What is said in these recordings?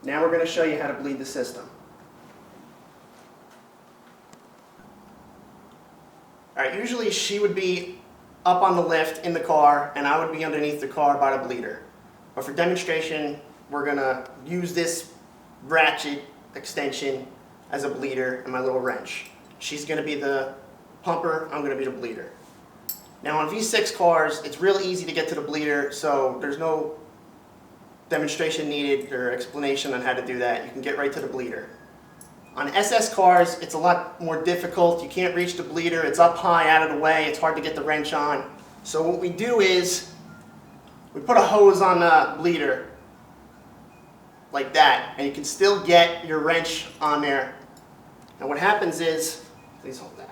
Now we're going to show you how to bleed the system. Alright, usually she would be up on the lift in the car and I would be underneath the car by the bleeder. But for demonstration, we're going to use this ratchet extension as a bleeder and my little wrench. She's going to be the pumper, I'm going to be the bleeder. Now on V6 cars, it's really easy to get to the bleeder, so there's no demonstration needed or explanation on how to do that. You can get right to the bleeder. On SS cars, it's a lot more difficult. You can't reach the bleeder. It's up high, out of the way. It's hard to get the wrench on. So what we do is we put a hose on the bleeder like that, and you can still get your wrench on there. And what happens is, please hold that.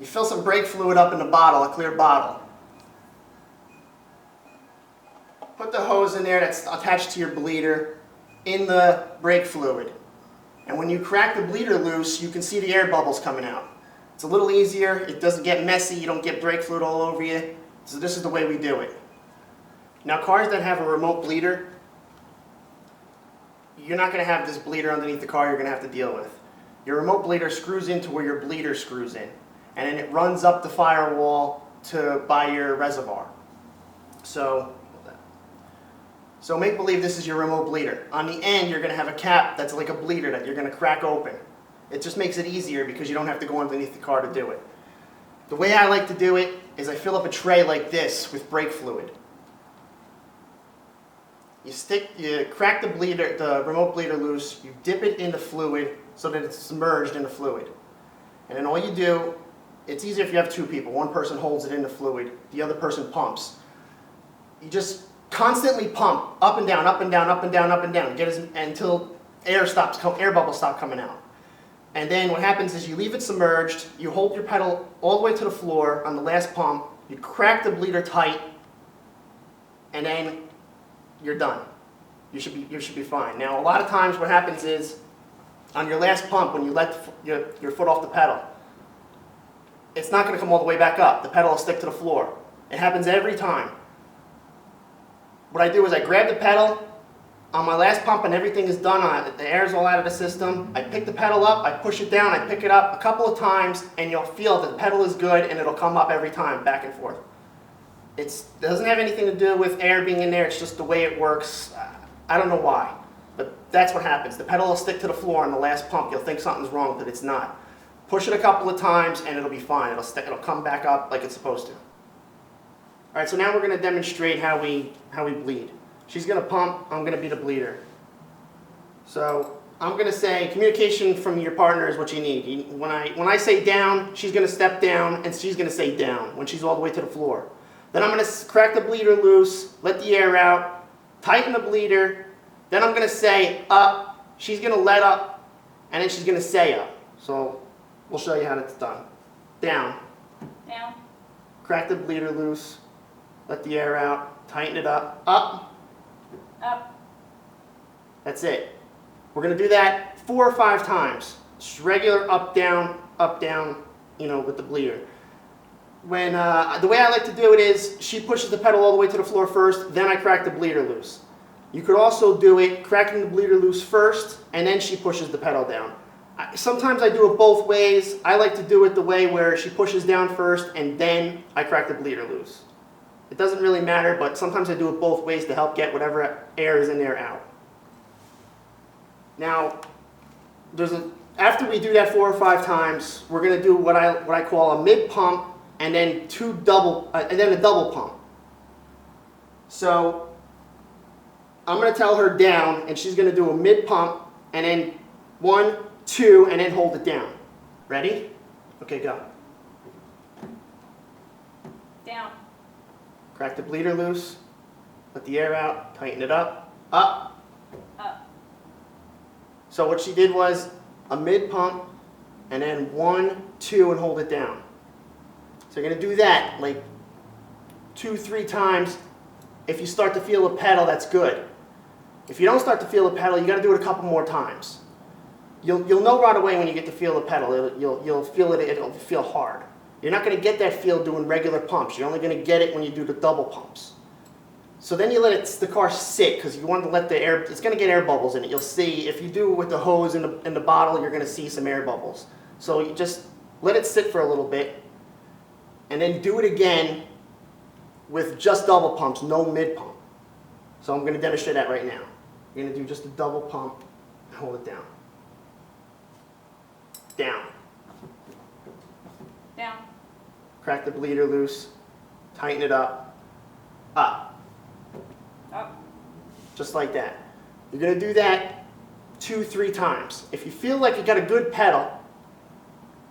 You fill some brake fluid up in the bottle, a clear bottle. Put the hose in there that's attached to your bleeder in the brake fluid. And when you crack the bleeder loose, you can see the air bubbles coming out. It's a little easier, it doesn't get messy, you don't get brake fluid all over you. So this is the way we do it. Now cars that have a remote bleeder, you're not going to have this bleeder underneath the car you're going to have to deal with. Your remote bleeder screws into where your bleeder screws in. And then it runs up the firewall by your reservoir. So make believe this is your remote bleeder. On the end, you're going to have a cap that's like a bleeder that you're going to crack open. It just makes it easier because you don't have to go underneath the car to do it. The way I like to do it is I fill up a tray like this with brake fluid. You crack the remote bleeder loose, you dip it in the fluid so that it's submerged in the fluid. And then all you do, it's easier if you have two people. One person holds it in the fluid, the other person pumps. You just constantly pump up and down, up and down, up and down, up and down, until air bubbles stop coming out. And then what happens is you leave it submerged, you hold your pedal all the way to the floor on the last pump, you crack the bleeder tight, and then you're done. You should be fine. Now a lot of times what happens is on your last pump when you let your foot off the pedal, it's not going to come all the way back up. The pedal will stick to the floor. It happens every time. What I do is I grab the pedal on my last pump and everything is done on it. The air's all out of the system. I pick the pedal up, I push it down, I pick it up a couple of times, and you'll feel that the pedal is good and it'll come up every time, back and forth. It doesn't have anything to do with air being in there, it's just the way it works. I don't know why, but that's what happens. The pedal will stick to the floor on the last pump. You'll think something's wrong, but it's not. Push it a couple of times and it'll be fine. It'll come back up like it's supposed to. All right, so now we're going to demonstrate how we bleed. She's going to pump, I'm going to be the bleeder. So I'm going to say communication from your partner is what you need. When I say down, she's going to step down and she's going to say down when she's all the way to the floor. Then I'm going to crack the bleeder loose, let the air out, tighten the bleeder. Then I'm going to say up, she's going to let up, and then she's going to say up. So we'll show you how that's done. Down. Down. Crack the bleeder loose, let the air out, tighten it up, up. Up. That's it. We're going to do that 4 or 5 times. Just regular up, down, with the bleeder. When the way I like to do it is she pushes the pedal all the way to the floor first, then I crack the bleeder loose. You could also do it cracking the bleeder loose first, and then she pushes the pedal down. Sometimes I do it both ways. I like to do it the way where she pushes down first, and then I crack the bleeder loose. It doesn't really matter, but sometimes I do it both ways to help get whatever air is in there out. Now, after we do that 4 or 5 times, we're going to do what I call a mid pump and then a double pump. So I'm going to tell her down, and she's going to do a mid pump and then 1, 2, and then hold it down. Ready? Okay, go. Down. Crack the bleeder loose, let the air out, tighten it up, up. Up. So what she did was a mid pump and then 1, 2, and hold it down. So you're going to do that like 2, 3 times. If you start to feel the pedal, that's good. If you don't start to feel the pedal, you got to do it a couple more times. You'll know right away when you get to feel the pedal. You'll feel it. It'll feel hard. You're not going to get that feel doing regular pumps. You're only going to get it when you do the double pumps. So then you let the car sit because you want to let the air, it's going to get air bubbles in it. You'll see, if you do it with the hose in the bottle, you're going to see some air bubbles. So you just let it sit for a little bit and then do it again with just double pumps, no mid pump. So I'm going to demonstrate that right now. You're going to do just a double pump and hold it down. Down. Down. Crack the bleeder loose, tighten it up, up. Up. Just like that. You're going to do that 2-3 times. If you feel like you got a good pedal,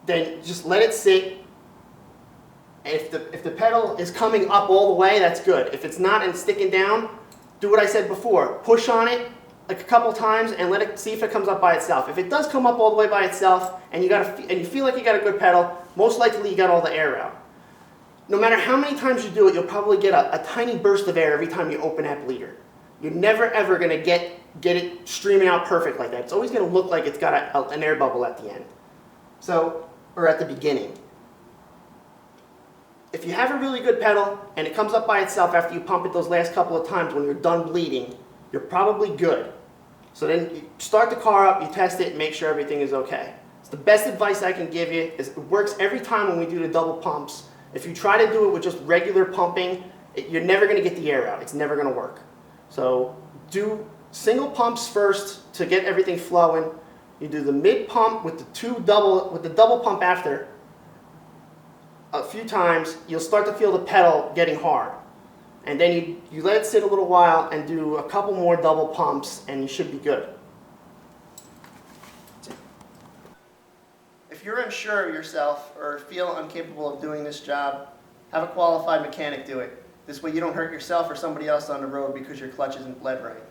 then just let it sit. If the pedal is coming up all the way, that's good. If it's not and it's sticking down, do what I said before. Push on it like a couple times and let it see if it comes up by itself. If it does come up all the way by itself and you feel like you got a good pedal, most likely you got all the air out. No matter how many times you do it, you'll probably get a tiny burst of air every time you open that bleeder. You're never ever going to get it streaming out perfect like that. It's always going to look like it's got an air bubble at the end. So, or at the beginning. If you have a really good pedal and it comes up by itself after you pump it those last couple of times when you're done bleeding, you're probably good. So then you start the car up, you test it, and make sure everything is okay. It's the best advice I can give you. It works every time when we do the double pumps. If you try to do it with just regular pumping, you're never going to get the air out. It's never going to work. So do single pumps first to get everything flowing. You do the mid pump with the double pump after. A few times, you'll start to feel the pedal getting hard. And then you let it sit a little while and do a couple more double pumps and you should be good. If you're unsure of yourself or feel incapable of doing this job, have a qualified mechanic do it. This way you don't hurt yourself or somebody else on the road because your clutch isn't bled right.